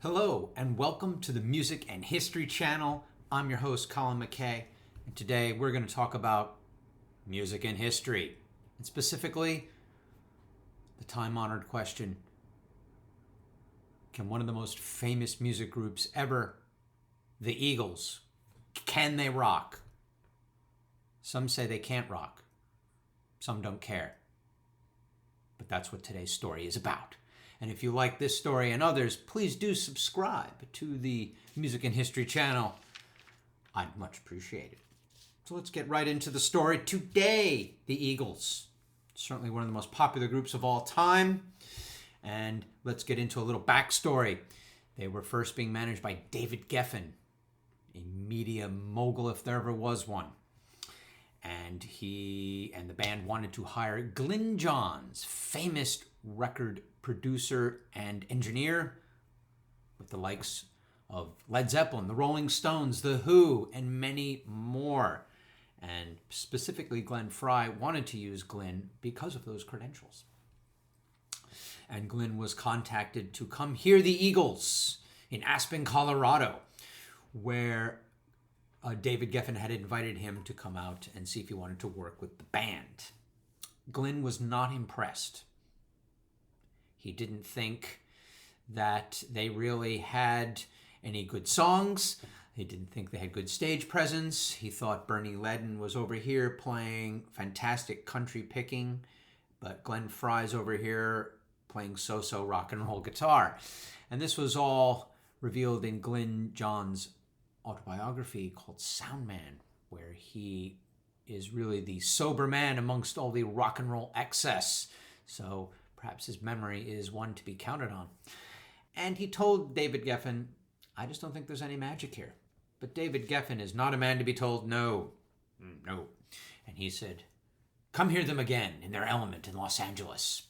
Hello, and welcome to the Music and History channel. I'm your host, Colin McKay, and today we're going to talk about music and history, and specifically the time-honored question, can one of the most famous music groups ever, the Eagles, can they rock? Some say they can't rock. Some don't care. But that's what today's story is about. And if you like this story and others, please do subscribe to the Music and History channel. I'd much appreciate it. So let's get right into the story. Today, the Eagles. Certainly one of the most popular groups of all time. And let's get into a little backstory. They were first being managed by David Geffen, a media mogul if there ever was one. And he and the band wanted to hire Glyn Johns, famous record producer and engineer with the likes of Led Zeppelin, the Rolling Stones, The Who, and many more. And specifically, Glenn Frey wanted to use Glyn because of those credentials. And Glyn was contacted to come hear the Eagles in Aspen, Colorado, where David Geffen had invited him to come out and see if he wanted to work with the band. Glyn was not impressed. He didn't think that they really had any good songs. He didn't think they had good stage presence. He thought Bernie Leadon was over here playing fantastic country picking, but Glenn Frey's over here playing so-so rock and roll guitar. And this was all revealed in Glyn Johns' autobiography called Sound Man, where he is really the sober man amongst all the rock and roll excess. So perhaps his memory is one to be counted on. And he told David Geffen, I just don't think there's any magic here. But David Geffen is not a man to be told no. No. And he said, come hear them again in their element in Los Angeles.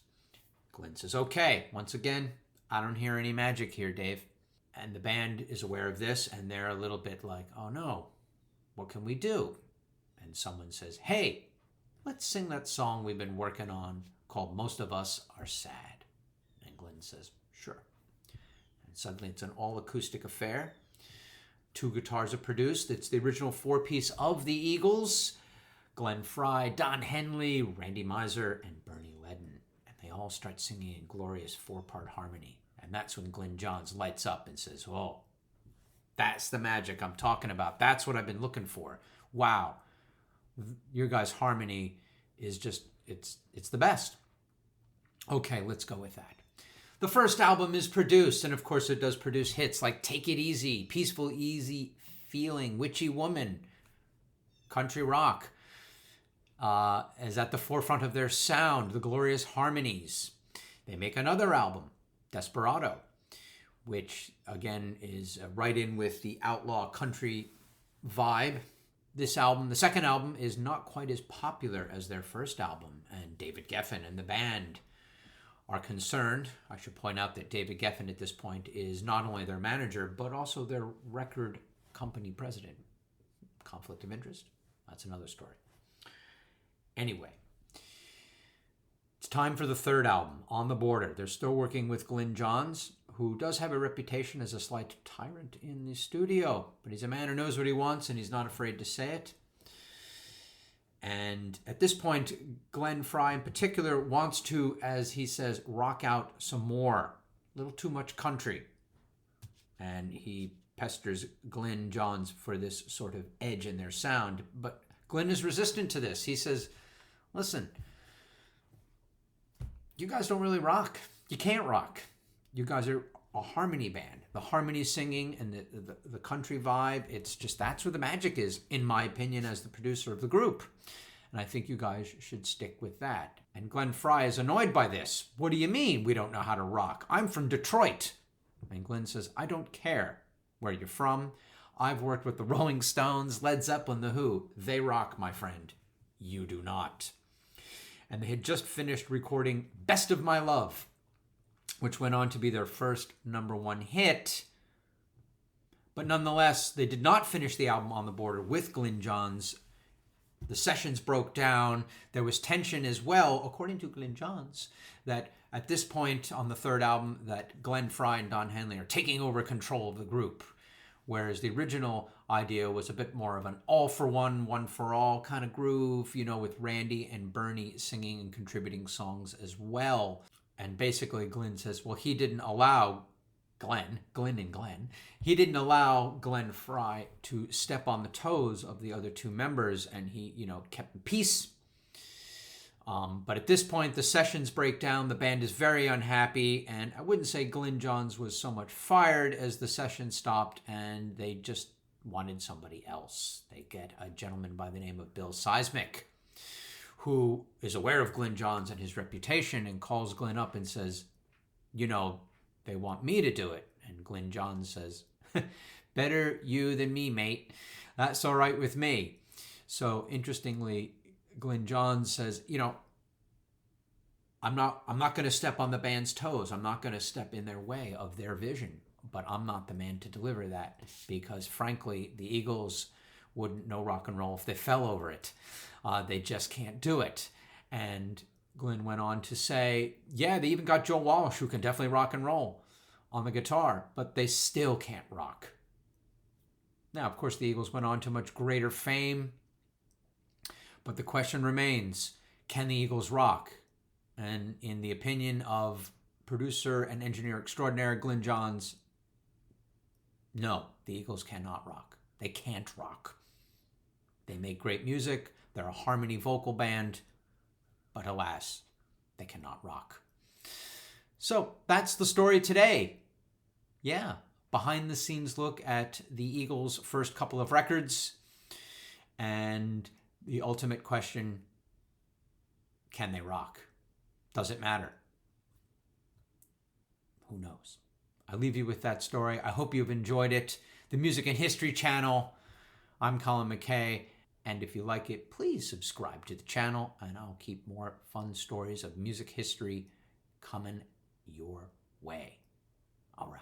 Glyn says, okay, once again, I don't hear any magic here, Dave. And the band is aware of this, and they're a little bit like, oh no, what can we do? And someone says, hey, let's sing that song we've been working on called Most of Us Are Sad. And Glyn says, sure. And suddenly it's an all-acoustic affair. 2 guitars are produced. It's the original 4-piece of the Eagles. Glenn Frey, Don Henley, Randy Meisner, and Bernie Leadon. And they all start singing in glorious 4-part harmony. And that's when Glyn Johns lights up and says, oh, that's the magic I'm talking about. That's what I've been looking for. Wow. Your guys' harmony is just, it's the best. Okay, let's go with that. The first album is produced, and of course it does produce hits like Take It Easy, Peaceful Easy Feeling, Witchy Woman, Country Rock is at the forefront of their sound, the glorious harmonies. They make another album, Desperado, which again is right in with the outlaw country vibe. This album, the second album, is not quite as popular as their first album, and David Geffen and the band are concerned. I should point out that David Geffen at this point is not only their manager, but also their record company president. Conflict of interest? That's another story. Anyway, it's time for the third album, On the Border. They're still working with Glyn Johns, who does have a reputation as a slight tyrant in the studio, but he's a man who knows what he wants and he's not afraid to say it. And at this point, Glenn Frey in particular wants to, as he says, rock out some more. A little too much country. And he pesters Glyn Johns for this sort of edge in their sound. But Glyn is resistant to this. He says, listen, you guys don't really rock. You can't rock. You guys are a harmony band. The harmony singing and the country vibe, it's just, that's where the magic is, in my opinion, as the producer of the group. And I think you guys should stick with that. And Glenn Frey is annoyed by this. What do you mean we don't know how to rock? I'm from Detroit. And Glyn says, I don't care where you're from. I've worked with the Rolling Stones, Led Zeppelin, The Who. They rock, my friend. You do not. And they had just finished recording Best of My Love, which went on to be their first #1 hit. But nonetheless, they did not finish the album On the Border with Glyn Johns The sessions broke down. There was tension as well, according to Glyn Johns, that at this point on the third album that Glenn Frey and Don Henley are taking over control of the group, whereas the original idea was a bit more of an all-for-one, one-for-all kind of groove, with Randy and Bernie singing and contributing songs as well. And basically Glyn says, well, he didn't allow he didn't allow Glenn Frey to step on the toes of the other two members, and he, kept the peace. But at this point, the sessions break down. The band is very unhappy, and I wouldn't say Glyn Johns was so much fired as the session stopped, and they just wanted somebody else. They get a gentleman by the name of Bill Seismic, who is aware of Glyn Johns and his reputation, and calls Glyn up and says, they want me to do it. And Glyn Johns says, better you than me, mate. That's all right with me. So interestingly, Glyn Johns says, I'm not going to step on the band's toes. I'm not going to step in their way of their vision, but I'm not the man to deliver that, because frankly, the Eagles wouldn't know rock and roll if they fell over it. They just can't do it. And Glyn went on to say, yeah, they even got Joe Walsh, who can definitely rock and roll on the guitar, but they still can't rock. Now, of course, the Eagles went on to much greater fame, but the question remains, can the Eagles rock? And in the opinion of producer and engineer extraordinaire Glyn Johns, no, the Eagles cannot rock. They can't rock. They make great music. They're a harmony vocal band, but alas, they cannot rock. So that's the story today. Yeah, behind the scenes look at the Eagles' first couple of records, and the ultimate question, can they rock? Does it matter? Who knows? I leave you with that story. I hope you've enjoyed it. The Music and History channel. I'm Colin McKay. And if you like it, please subscribe to the channel, and I'll keep more fun stories of music history coming your way. All right.